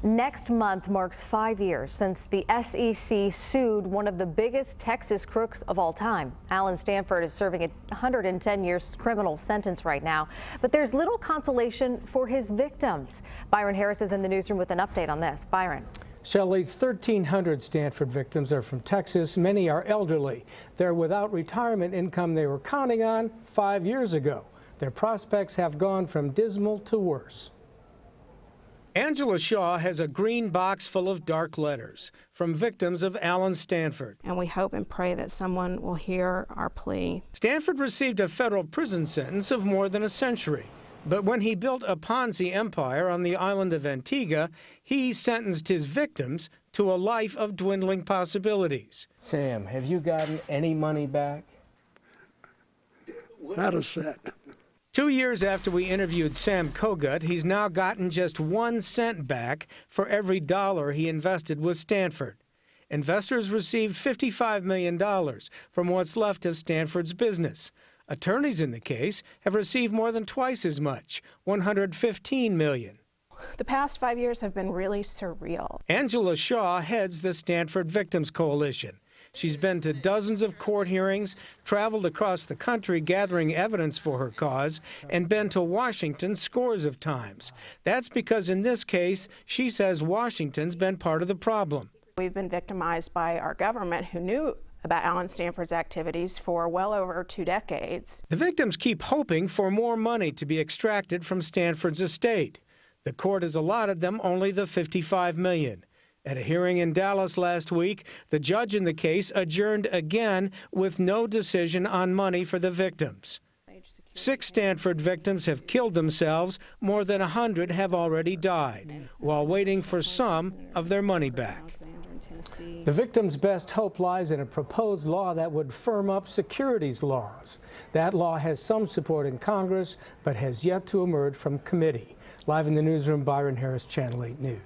Next month marks 5 years since the SEC sued one of the biggest Texas crooks of all time. Alan Stanford is serving a 110-year criminal sentence right now, but there's little consolation for his victims. Byron Harris is in the newsroom with an update on this. Byron. Shelley, 1,300 Stanford victims are from Texas. Many are elderly. They're without retirement income they were counting on 5 years ago. Their prospects have gone from dismal to worse. Angela Shaw has a green box full of dark letters from victims of Alan Stanford. And we hope and pray that someone will hear our plea. Stanford received a federal prison sentence of more than a century. But when he built a Ponzi empire on the island of Antigua, he sentenced his victims to a life of dwindling possibilities. Sam, have you gotten any money back? Not a cent. 2 years after we interviewed Sam Kogut, he's now gotten just 1 cent back for every dollar he invested with Stanford. Investors received $55 million from what's left of Stanford's business. Attorneys in the case have received more than twice as much, $115 million. The past 5 years have been really surreal. Angela Shaw heads the Stanford Victims Coalition. She's been to dozens of court hearings, traveled across the country gathering evidence for her cause, and been to Washington scores of times. That's because in this case, she says Washington's been part of the problem. We've been victimized by our government, who knew about Alan Stanford's activities for well over 2 decades. The victims keep hoping for more money to be extracted from Stanford's estate. The court has allotted them only the $55 million. At a hearing in Dallas last week, the judge in the case adjourned again with no decision on money for the victims. 6 Stanford victims have killed themselves. More than 100 have already died, while waiting for some of their money back. The victims' best hope lies in a proposed law that would firm up securities laws. That law has some support in Congress, but has yet to emerge from committee. Live in the newsroom, Byron Harris, Channel 8 News.